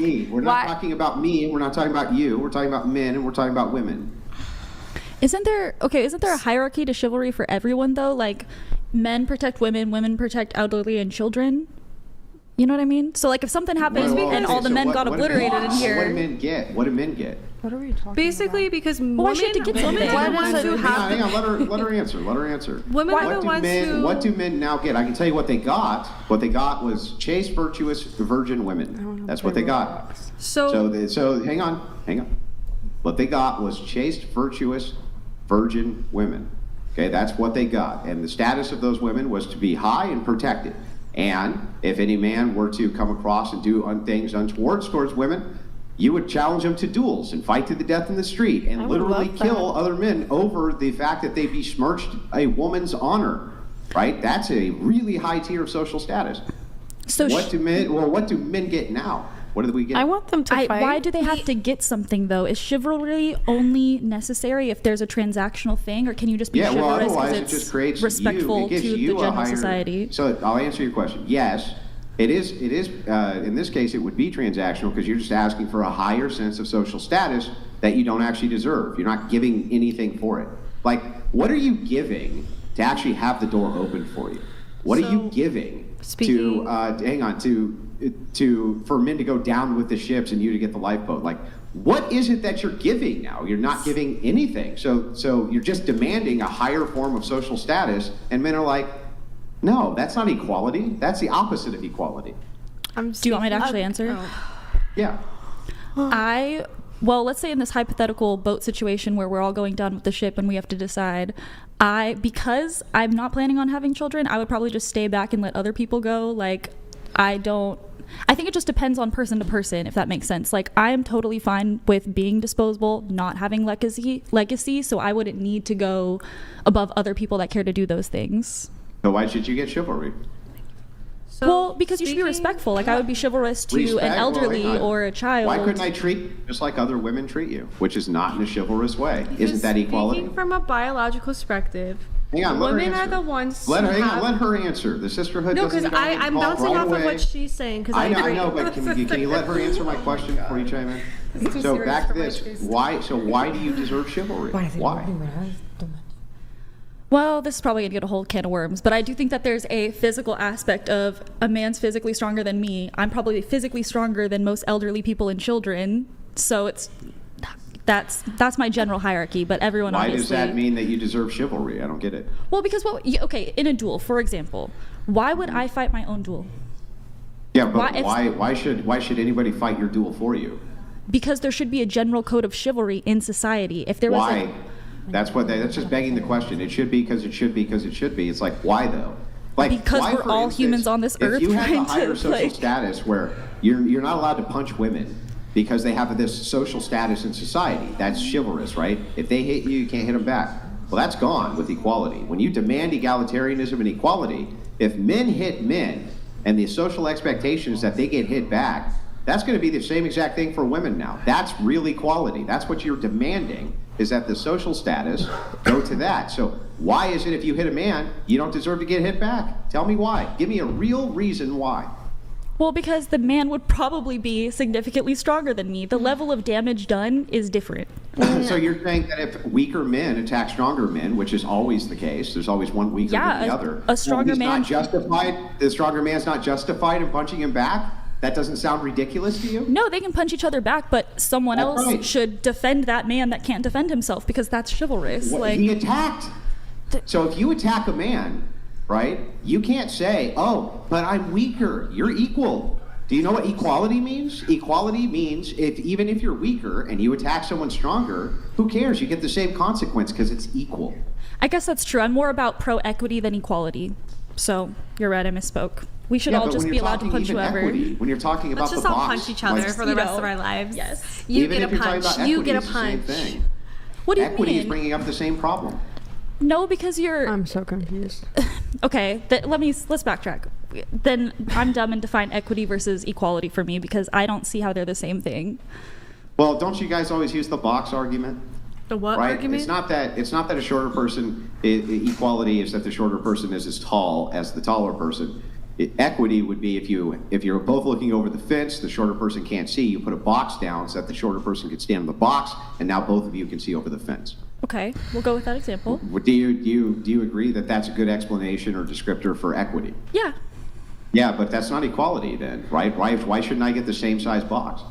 me. We're not talking about me. We're not talking about you. We're talking about men, and we're talking about women. Isn't there a hierarchy to chivalry for everyone, though? Like, men protect women, women protect elderly and children. You know what I mean? So, like, if something happened and all the men got obliterated in here... What do men get? What do men get? What are we talking Basically, about? because Well, why should it get something? women are the ones who have... Hang on, let her answer. Let her answer. Women are the ones who... What do men now get? I can tell you what they got. What they got was chaste, virtuous, virgin women. That's what they got. So hang on. What they got was chaste, virtuous, virgin women. Okay, that's what they got. And the status of those women was to be high and protected. And if any man were to come across and do things untoward towards women, you would challenge them to duels and fight to the death in the street and literally kill other men over the fact that they besmirched a woman's honor, right? That's a really high tier of social status. So what do men get now? What do we get? I want them to fight. Why do they have to get something, though? Is chivalry only necessary if there's a transactional thing, or can you just be chivalrous because it's respectful to the general society? So I'll answer your question. Yes, it is. In this case, it would be transactional because you're just asking for a higher sense of social status that you don't actually deserve. You're not giving anything for it. Like, what are you giving to actually have the door open for you? What are you giving for men to go down with the ships and you to get the lifeboat? Like, what is it that you're giving now? You're not giving anything. So you're just demanding a higher form of social status, and men are like, no, that's not equality. That's the opposite of equality. Do you want me to actually answer? Yeah. Well, let's say in this hypothetical boat situation where we're all going down with the ship and we have to decide, because I'm not planning on having children, I would probably just stay back and let other people go. Like, I think it just depends on person to person, if that makes sense. Like, I am totally fine with being disposable, not having legacy, so I wouldn't need to go above other people that care to do those things. So why should you get chivalry? Well, because you should be respectful. Like, I would be chivalrous to an elderly or a child. Why couldn't I treat you just like other women treat you, which is not in a chivalrous way? Isn't that equality? Speaking from a biological perspective, hang on, women are the ones let her answer. The sisterhood doesn't because I'm bouncing off of what she's saying. I know, but can you let her answer my question before you chime in? So back to this. Why do you deserve chivalry? Why? Well, this is probably going to get a whole can of worms, but I do think that there's a physical aspect of a man's physically stronger than me. I'm probably physically stronger than most elderly people and children, so that's my general hierarchy, but everyone obviously... Why does that mean that you deserve chivalry? I don't get it. Well, because, in a duel, for example, why would I fight my own duel? Yeah, but why should anybody fight your duel for you? Because there should be a general code of chivalry in society. If there was Why? That's just begging the question. It should be because it should be because it should be. It's like, why though? Like, because we're all humans on this earth. If you have a higher social status where you're not allowed to punch women because they have this social status in society, that's chivalrous, right? If they hit you, you can't hit them back. Well, that's gone with equality. When you demand egalitarianism and equality, if men hit men and the social expectation is that they get hit back, that's going to be the same exact thing for women now. That's real equality. That's what you're demanding, is that the social status go to that. So why is it if you hit a man, you don't deserve to get hit back? Tell me why. Give me a real reason why. Well, because the man would probably be significantly stronger than me. The level of damage done is different. So you're saying that if weaker men attack stronger men, which is always the case, there's always one weaker than the other. A stronger man... The stronger man's not justified in punching him back? That doesn't sound ridiculous to you? No, they can punch each other back, but someone else should defend that man that can't defend himself, because that's chivalrous. He attacked. So if you attack a man, right, you can't say, oh, but I'm weaker. You're equal. Do you know what equality means? Equality means even if you're weaker and you attack someone stronger, who cares? You get the same consequence because it's equal. I guess that's true. I'm more about pro-equity than equality. So you're right, I misspoke. We should all just be allowed to punch whoever. Equity, when you're talking about the box, let's just all punch each other for the rest of our lives. Yes. You get a punch. You get a punch. What do you mean? Equity is bringing up the same problem. No, because you're... I'm so confused. Okay, let's backtrack. Then I'm dumb and define equity versus equality for me, because I don't see how they're the same thing. Well, don't you guys always use the box argument? The what argument? It's not that a shorter person, equality is that the shorter person is as tall as the taller person. Equity would be if you're both looking over the fence, the shorter person can't see, you put a box down so that the shorter person can stand in the box, and now both of you can see over the fence. Okay, we'll go with that example. Do you agree that that's a good explanation or descriptor for equity? Yeah. Yeah, but that's not equality then, right? Why shouldn't I get the same size box?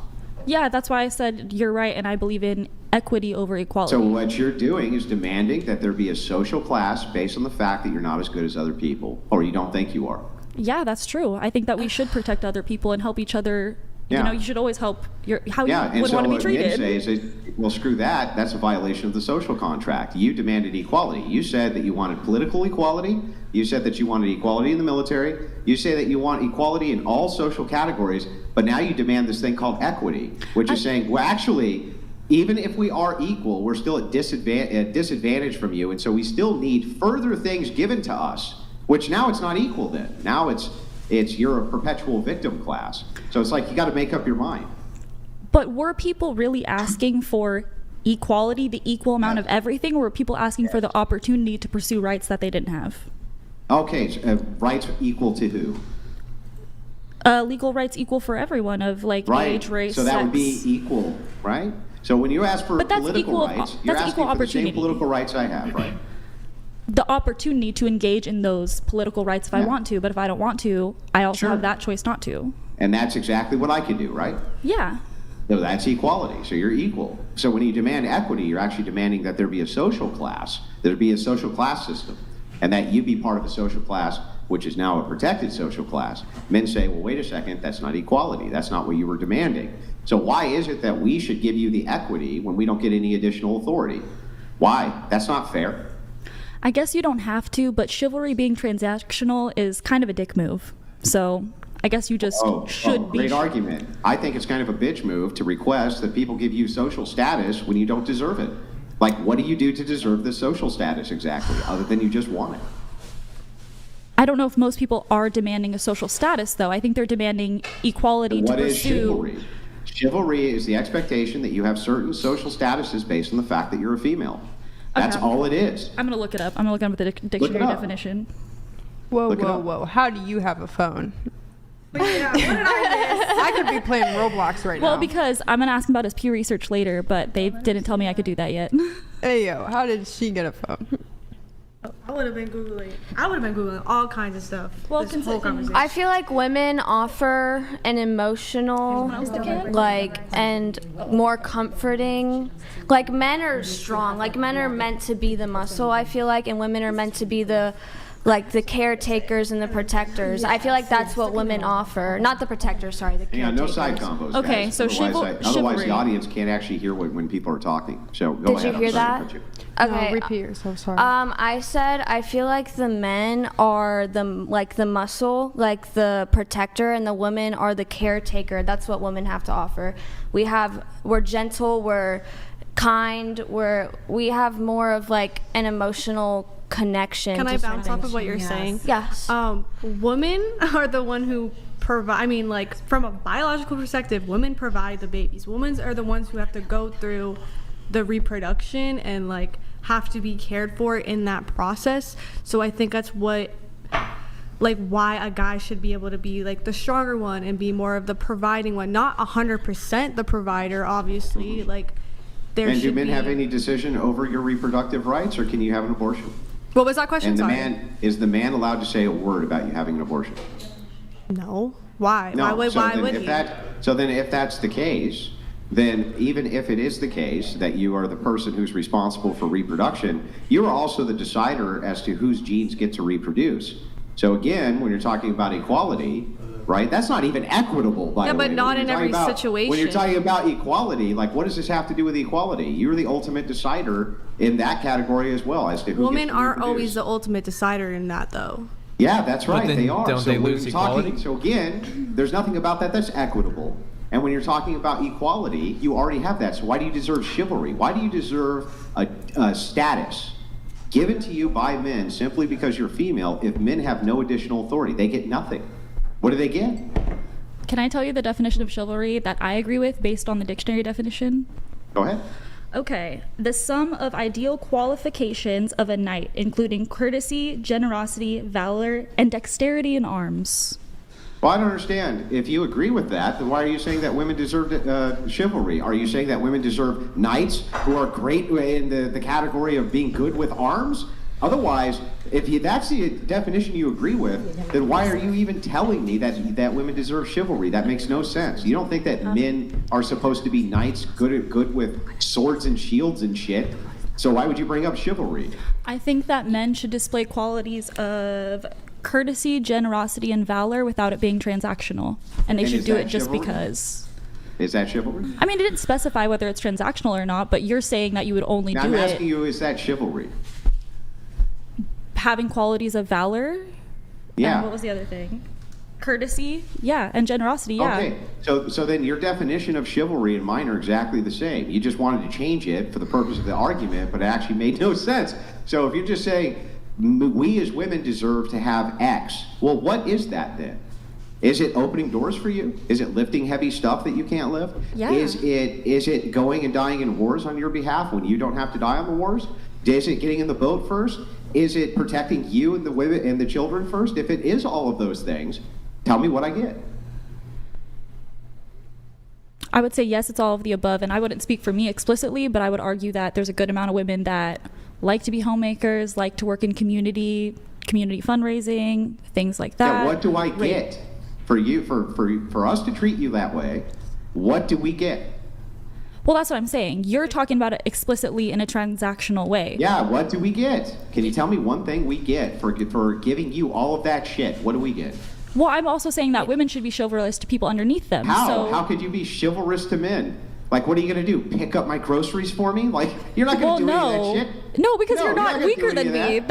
Yeah, that's why I said you're right, and I believe in equity over equality. So what you're doing is demanding that there be a social class based on the fact that you're not as good as other people, or you don't think you are. Yeah, that's true. I think that we should protect other people and help each other. Yeah. You know, you should always help how you and would so want to be what treated. Men say is, well, screw that. That's a violation of the social contract. You demanded equality. You said that you wanted political equality. You said that you wanted equality in the military. You say that you want equality in all social categories, but now you demand this thing called equity, which is saying, well, actually, even if we are equal, we're still at disadvantage from you, and so we still need further things given to us, which now it's not equal then. Now it's you're a perpetual victim class. So it's like you got to make up your mind. But were people really asking for equality, the equal amount of everything, or were people asking for the opportunity to pursue rights that they didn't have? Okay, so, rights equal to who? Legal rights equal for everyone of like age, race, so that sex. would be equal, right? So when you ask for political rights, you're asking for the same political rights I have, right? The opportunity to engage in those political rights if I want to, but if I don't want to, I also have that choice not to. And that's exactly what I can do, right? Yeah. So that's equality. So you're equal. So when you demand equity, you're actually demanding that there be a social class, there be a social class system, and that you be part of a social class which is now a protected social class. Men say, well, wait a second, that's not equality. That's not what you were demanding. So why is it that we should give you the equity when we don't get any additional authority? Why? That's not fair. I guess you don't have to, but chivalry being transactional is kind of a dick move. So I guess you just should be. Great argument. I think it's kind of a bitch move to request that people give you social status when you don't deserve it. Like, what do you do to deserve this social status exactly, other than you just want it? I don't know if most people are demanding a social status, though. I think they're demanding equality to pursue. What is chivalry? Chivalry is the expectation that you have certain social statuses based on the fact that you're a female. That's all it is. I'm going to look it up. I'm going to look up the dictionary definition. Whoa. How do you have a phone? Yeah, what did I miss? I could be playing Roblox right now. Well, because I'm going to ask him about his Pew Research later, but they didn't tell me I could do that yet. Hey, yo, how did she get a phone? I would have been Googling all kinds of stuff. Well, this whole conversation. I feel like women offer an emotional, and more comforting. Like, men are strong. Like, men are meant to be the muscle, I feel like, and women are meant to be the caretakers and the protectors. I feel like that's what women offer. Not the protectors, sorry, the caretakers. No side combos, Okay, guys. so Otherwise, the audience can't actually hear when people are talking. So go ahead. Did you hear that? Okay. No, repeat yourself, sorry. I said I feel like the men are the muscle, like the protector, and the women are the caretaker. That's what women have to offer. We're gentle, we're kind, we have more of like an emotional connection. Can I bounce off of what you're saying? Yes. Women are the one who provide. I mean, like, from a biological perspective, women provide the babies. Women are the ones who have to go through the reproduction and like have to be cared for in that process. So I think that's what, like, why a guy should be able to be like the stronger one and be more of the providing one, not 100% the provider, obviously. Like, there and should do men have any decision over your reproductive rights, or can you have an abortion? What was that question? And is the man allowed to say a word about you having an abortion? No. Why? No. Why would he? So then if that's the case, then even if it is the case that you are the person who's responsible for reproduction, you are also the decider as to whose genes get to reproduce. So again, when you're talking about equality, right, that's not even equitable, by the way. Yeah, but not in every situation. When you're talking about equality, like, what does this have to do with equality? You're the ultimate decider in that category as well, as to who Women gets to aren't reproduce. always the ultimate decider in that, though. Yeah, that's right. then They are. don't they lose equality? So again, there's nothing about that that's equitable. And when you're talking about equality, you already have that. So why do you deserve chivalry? Why do you deserve a status given to you by men simply because you're female if men have no additional authority? They get nothing. What do they get? Can I tell you the definition of chivalry that I agree with based on the dictionary definition? Go ahead. Okay. The sum of ideal qualifications of a knight, including courtesy, generosity, valor, and dexterity in arms. Well, I don't understand. If you agree with that, then why are you saying that women deserve chivalry? Are you saying that women deserve knights who are great in the category of being good with arms? Otherwise, if that's the definition you agree with, then why are you even telling me that women deserve chivalry? That makes no sense. You don't think that men are supposed to be knights, good with swords and shields and shit? So why would you bring up chivalry? I think that men should display qualities of courtesy, generosity, and valor without it being transactional. And they should do it just because. Is that chivalry? I mean, it didn't specify whether it's transactional or not, but you're saying that you would only do it. I'm asking you, is that chivalry? Having qualities of valor? Yeah. And what was the other thing? Courtesy? Yeah. And generosity? Yeah. Okay. So then your definition of chivalry and mine are exactly the same. You just wanted to change it for the purpose of the argument, but it actually made no sense. So if you just say, we as women deserve to have X. Well, what is that then? Is it opening doors for you? Is it lifting heavy stuff that you can't lift? Yeah. Is it going and dying in wars on your behalf when you don't have to die on the wars? Is it getting in the boat first? Is it protecting you and the women and the children first? If it is all of those things, tell me what I get. I would say yes, it's all of the above, and I wouldn't speak for me explicitly, but I would argue that there's a good amount of women that like to be homemakers, like to work in community fundraising, things like that. Yeah, what do I get for you, for us to treat you that way? What do we get? Well, that's what I'm saying. You're talking about it explicitly in a transactional way. Yeah, what do we get? Can you tell me one thing we get for giving you all of that shit? What do we get? Well, I'm also saying that women should be chivalrous to people underneath them. How? So, How could you be chivalrous to men? Like, what are you going to do? Pick up my groceries for me? Like, you're not going to do any of that shit? No, because you're not gonna weaker do any than of me. that.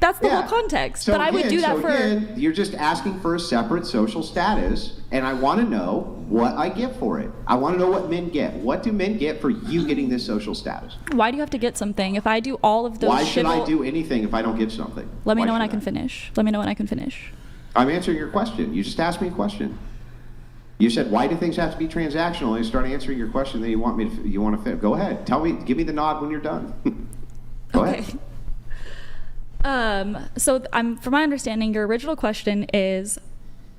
That's the whole context. So but I would do that again, you're just asking for a separate social status, and I want to know what I get for it. I want to know what men get. What do men get for you getting this social status? Why do you have to get something? If I do all of those Why should I do anything if I don't get something? Let me know when I should can finish. Let me know when I can finish. I'm answering your question. You just asked me a question. You said, why do things have to be transactional? And you start answering your question, then you want to go ahead. Tell me, give me the nod when you're done. Go ahead. So from my understanding, your original question is,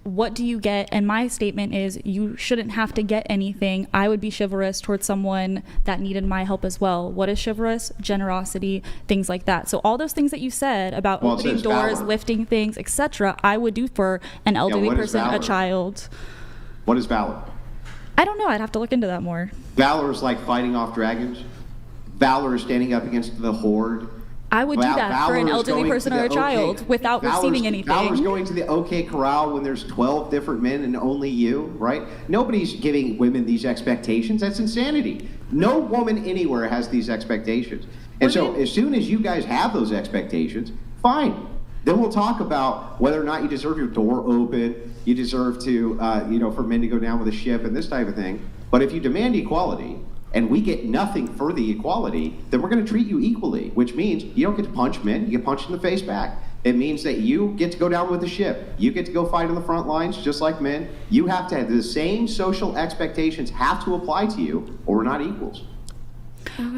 what do you get? And my statement is, you shouldn't have to get anything. I would be chivalrous towards someone that needed my help as well. What is chivalrous? Generosity, things like that. So all those things that you said about opening doors, valor. lifting things, etc., I would do for an elderly person, a child. What is valor? I don't know. I'd have to look into that more. Valor is like fighting off dragons. Valor is standing up against the horde. I would do that for an elderly person or a child without receiving anything. Valor's going to the OK Corral when there's 12 different men and only you, right? Nobody's giving women these expectations. That's insanity. No woman anywhere has these expectations. And so as soon as you guys have those expectations, fine. Then we'll talk about whether or not you deserve your door open, you deserve to, for men to go down with a ship and this type of thing. But if you demand equality, and we get nothing for the equality, then we're going to treat you equally, which means you don't get to punch men, you get punched in the face back. It means that you get to go down with the ship. You get to go fight on the front lines just like men. You have to have the same social expectations have to apply to you, or we're not equals.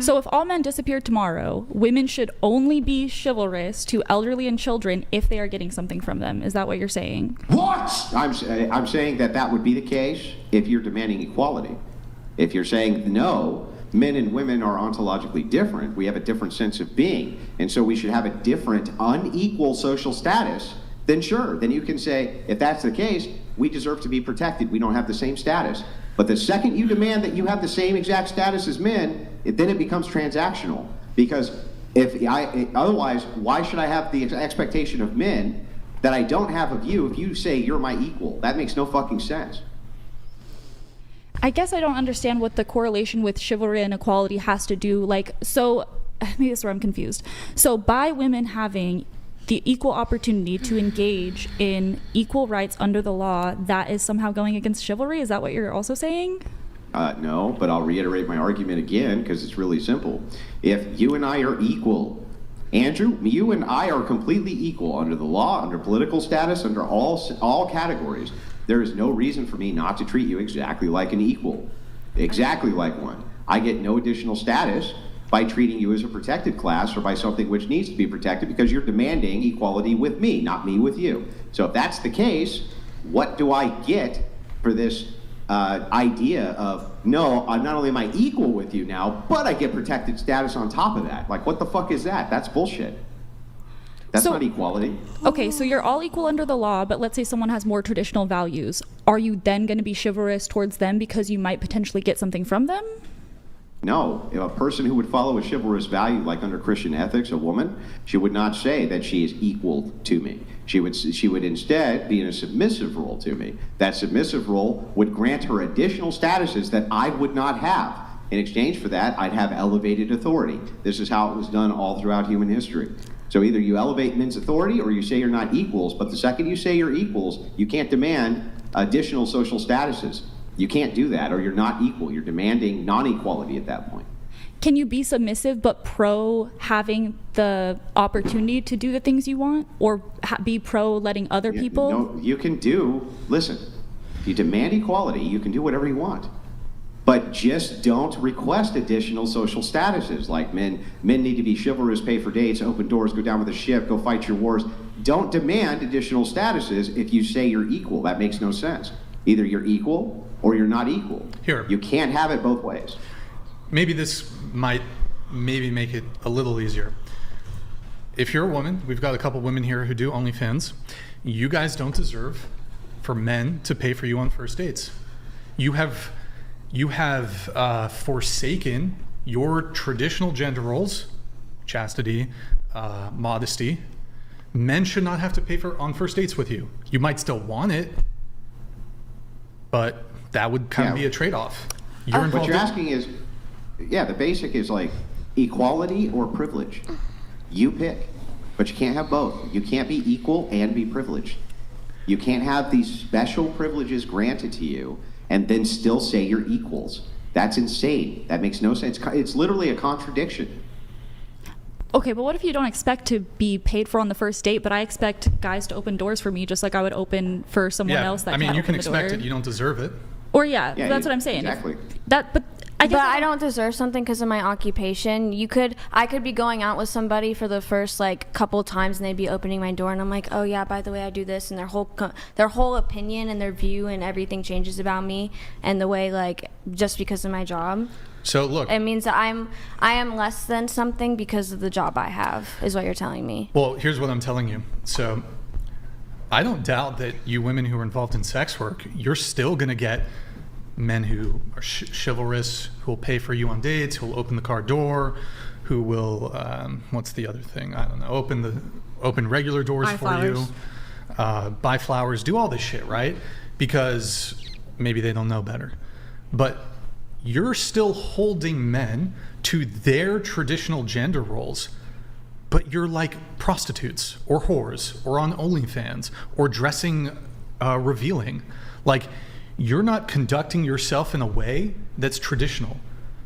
So if all men disappeared tomorrow, women should only be chivalrous to elderly and children if they are getting something from them. Is that what you're saying? What? I'm saying that would be the case if you're demanding equality. If you're saying no, men and women are ontologically different, we have a different sense of being, and so we should have a different, unequal social status, then sure, then you can say, if that's the case, we deserve to be protected, we don't have the same status. But the second you demand that you have the same exact status as men, then it becomes transactional. Because otherwise, why should I have the expectation of men that I don't have of you if you say you're my equal? That makes no fucking sense. I guess I don't understand what the correlation with chivalry and equality has to do. Maybe this is where I'm confused. So by women having the equal opportunity to engage in equal rights under the law, that is somehow going against chivalry? Is that what you're also saying? No, but I'll reiterate my argument again because it's really simple. If you and I are equal, Andrew, you and I are completely equal under the law, under political status, under all categories. There is no reason for me not to treat you exactly like an equal, exactly like one. I get no additional status by treating you as a protected class or by something which needs to be protected because you're demanding equality with me, not me with you. So if that's the case, what do I get for this idea of, no, not only am I equal with you now, but I get protected status on top of that? Like, what the fuck is that? That's bullshit. That's not equality. Okay, so you're all equal under the law, but let's say someone has more traditional values. Are you then going to be chivalrous towards them because you might potentially get something from them? No, a person who would follow a chivalrous value, like under Christian ethics, a woman, she would not say that she is equal to me. She would instead be in a submissive role to me. That submissive role would grant her additional statuses that I would not have. In exchange for that, I'd have elevated authority. This is how it was done all throughout human history. So either you elevate men's authority or you say you're not equals, but the second you say you're equals, you can't demand additional social statuses. You can't do that, or you're not equal. You're demanding non-equality at that point. Can you be submissive but pro having the opportunity to do the things you want, or be pro letting other people? No, you can do, listen, if you demand equality, you can do whatever you want. But just don't request additional social statuses, like men need to be chivalrous, pay for dates, open doors, go down with a ship, go fight your wars. Don't demand additional statuses if you say you're equal. That makes no sense. Either you're equal or you're not equal. Here. You can't have it both ways. Maybe this might make it a little easier. If you're a woman, we've got a couple women here who do OnlyFans. You guys don't deserve for men to pay for you on first dates. You have forsaken your traditional gender roles, chastity, modesty. Men should not have to pay for on first dates with you. You might still want it, but that would kind of be a trade-off. What you're asking is, the basic is like equality or privilege. You pick, but you can't have both. You can't be equal and be privileged. You can't have these special privileges granted to you and then still say you're equals. That's insane. That makes no sense. It's literally a contradiction. Okay, but what if you don't expect to be paid for on the first date, but I expect guys to open doors for me just like I would open for someone else that can't open the door? You can expect it, you don't deserve it. Or that's what I'm saying. Exactly. But I don't deserve something because of my occupation. I could be going out with somebody for the first couple times and they'd be opening my door and I'm like, oh yeah, by the way, I do this, and their whole opinion and their view and everything changes about me and the way just because of my job. So look, it means that I am less than something because of the job I have, is what you're telling me. Well, here's what I'm telling you. So I don't doubt that you women who are involved in sex work, you're still going to get men who are chivalrous, who will pay for you on dates, who will open the car door, who will, what's the other thing? I don't know, open regular doors for you, buy flowers, do all this shit, right? Because maybe they don't know better. But you're still holding men to their traditional gender roles, but you're like prostitutes or whores or on OnlyFans or dressing revealing. You're not conducting yourself in a way that's traditional.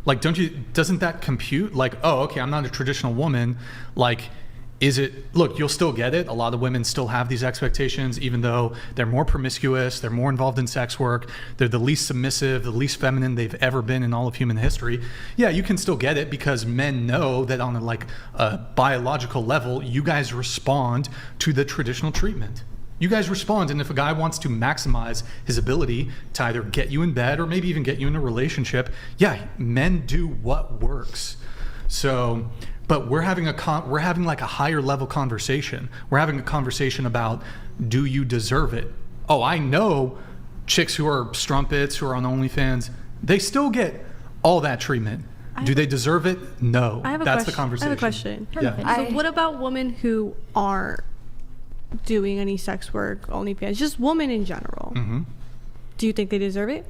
Doesn't that compute? Oh, okay, I'm not a traditional woman. Look, you'll still get it. A lot of women still have these expectations, even though they're more promiscuous, they're more involved in sex work, they're the least submissive, the least feminine they've ever been in all of human history. Yeah, you can still get it because men know that on a biological level, you guys respond to the traditional treatment. You guys respond, and if a guy wants to maximize his ability to either get you in bed or maybe even get you in a relationship, men do what works. So, but we're having a higher level conversation. We're having a conversation about, do you deserve it? Oh, I know chicks who are strumpets, who are on OnlyFans, they still get all that treatment. Do they deserve it? No. That's the conversation. I have a question. Yeah. So what about women who are doing any sex work, OnlyFans, just women in general? Mm-hmm. Do you think they deserve it?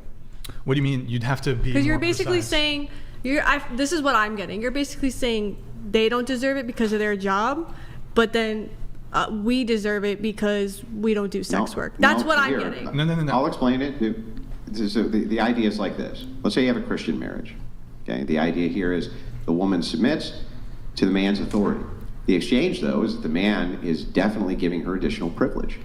What do you mean? You'd have to be because you're basically precise. saying this is what I'm getting. You're basically saying they don't deserve it because of their job, but then we deserve it because we don't do sex work. That's what I'm getting. No. I'll explain it. So the idea is like this. Let's say you have a Christian marriage. Okay. The idea here is the woman submits to the man's authority. The exchange, though, is that the man is definitely giving her additional privilege,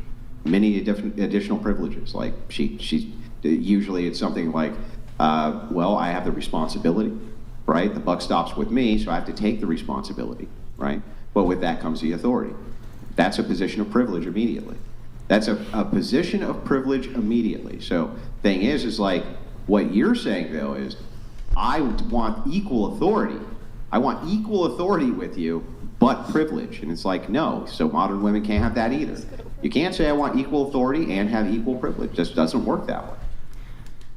many additional privileges. She's usually it's something like, I have the responsibility, right? The buck stops with me, so I have to take the responsibility, right? But with that comes the authority. That's a position of privilege immediately. That's a position of privilege immediately. So thing is like, what you're saying though is, I want equal authority. I want equal authority with you, but privilege. And it's like, no, so modern women can't have that either. You can't say I want equal authority and have equal privilege. It just doesn't work that way.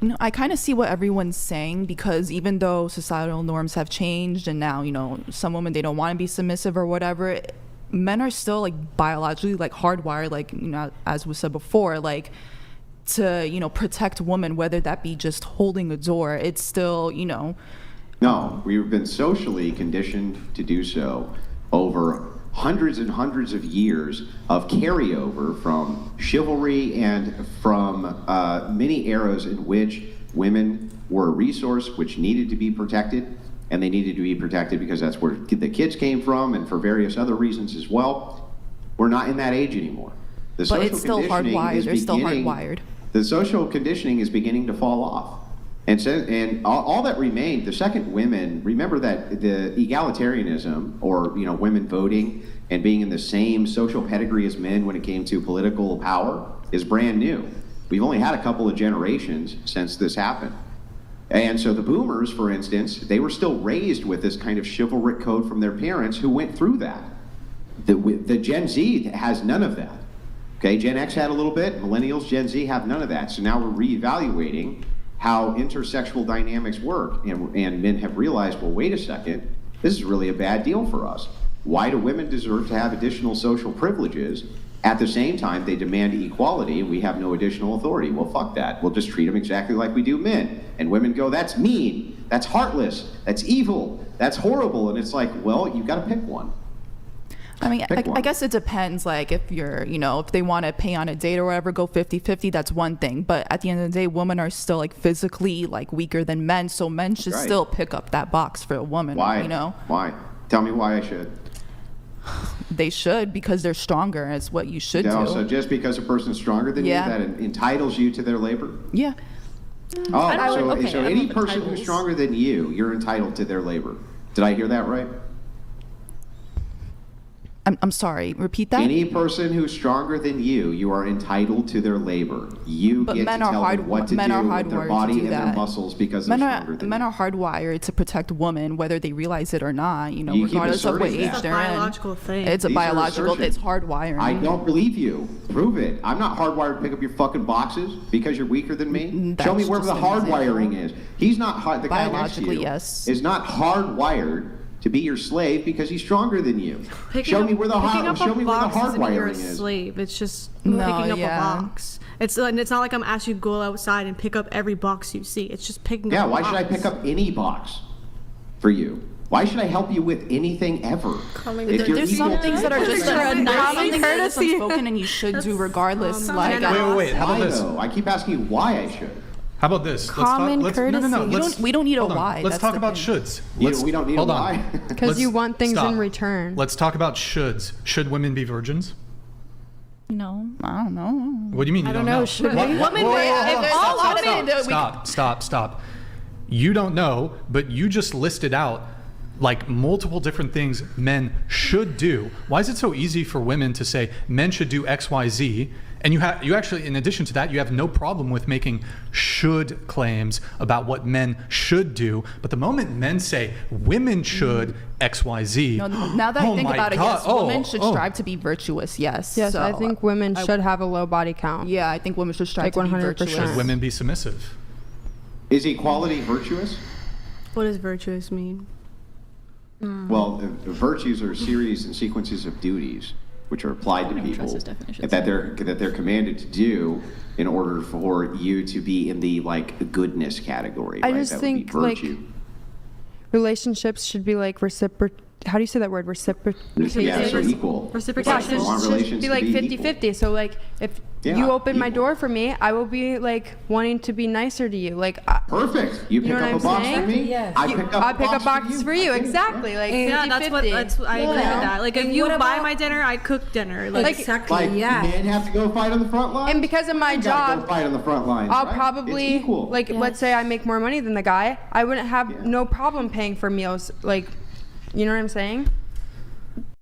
You know, I kind of see what everyone's saying, because even though societal norms have changed and now, you know, some women, they don't want to be submissive or whatever, men are still like biologically like hardwired, like, you know, as was said before, like to, you know, protect women, whether that be just holding a door. It's still, you know. No, we've been socially conditioned to do so over hundreds and hundreds of years of carryover from chivalry and from many eras in which women were a resource which needed to be protected, and they needed to be protected because that's where the kids came from and for various other reasons as well. We're not in that age anymore. But it's still hardwired. They're still hardwired. The social conditioning is beginning to fall off. And all that remained, the second women, remember that the egalitarianism, or, you know, women voting and being in the same social pedigree as men when it came to political power is brand new. We've only had a couple of generations since this happened. And so the boomers, for instance, they were still raised with this kind of chivalric code from their parents who went through that. The Gen Z has none of that. Okay, Gen X had a little bit, millennials, Gen Z have none of that. So now we're reevaluating how intersexual dynamics work, and men have realized, well, wait a second, this is really a bad deal for us. Why do women deserve to have additional social privileges? At the same time, they demand equality, and we have no additional authority. Well, fuck that. We'll just treat them exactly like we do men. And women go, that's mean, that's heartless, that's evil, that's horrible. And it's like, well, you've got to pick one. I mean, I guess it depends. Like, if you're, you know, if they want to pay on a date or whatever, go 50-50, that's one thing. But at the end of the day, women are still like physically like weaker than men. So men should still pick up that box for a woman. Why? You know? Why? Tell me why I should. They should, because they're stronger. It's what you should do. So just because a person's stronger than you, that entitles you to their labor? Yeah. Oh, so any person who's stronger than you, you're entitled to their labor. Did I hear that right? I'm sorry, repeat that? Any person who's stronger than you, you are entitled to their labor. You get to tell them what to do with their body and their muscles because they're stronger than you. Men are hardwired to protect women, whether they realize it or not, you know, regardless of what age they're in. It's a biological thing. It's a biological, it's hardwiring. I don't believe you. Prove it. I'm not hardwired to pick up your fucking boxes because you're weaker than me. Show me where the hardwiring is. He's not hard. The guy next to you is not hardwired to be your slave because he's stronger than you. Show me where the hardwiring is. Slave. It's just picking up a box. It's not like I'm asking you to go outside and pick up every box you see. It's just picking up a box. Yeah, why should I pick up any box for you? Why should I help you with anything ever? There's some things that are just common courtesy unspoken and you should do regardless. Like, wait. How about this? I keep asking you why I should. How about this? Common courtesy. We don't need a why. Let's talk about shoulds. We don't need a why. Because you want things in return. Let's talk about shoulds. Should women be virgins? No. I don't know. What do you mean you don't know? Should Stop. You don't know, but you just listed out like multiple different things men should do. Why is it so easy for women to say men should do X, Y, Z? And you actually, in addition to that, you have no problem with making should claims about what men should do. But the moment men say women should X, Y, Z. No, now that I think about it, yes, women should strive to be virtuous. Yes. Yes, so I think women should have a low body count. Yeah, I think women should strive to be virtuous. Should women be submissive? Is equality virtuous? What does virtuous mean? Well, virtues are a series and sequences of duties which are applied to people that they're commanded to do in order for you to be in the like goodness category. I just think like relationships should be like how do you say that word? Yeah, so equal. Reciprocation should be like 50-50. So like if you open my door for me, I will be like wanting to be nicer to you. Like perfect. You pick up a box for me. Yes. I pick up boxes for you. Exactly. Like 50-50. I agree with that. Like if you buy my dinner, I cook dinner. Like exactly. Men have to go fight on the front line. And because of my job, go fight on the front lines. I'll probably like let's say I make more money than the guy, I wouldn't have no problem paying for meals. Like, you know what I'm saying?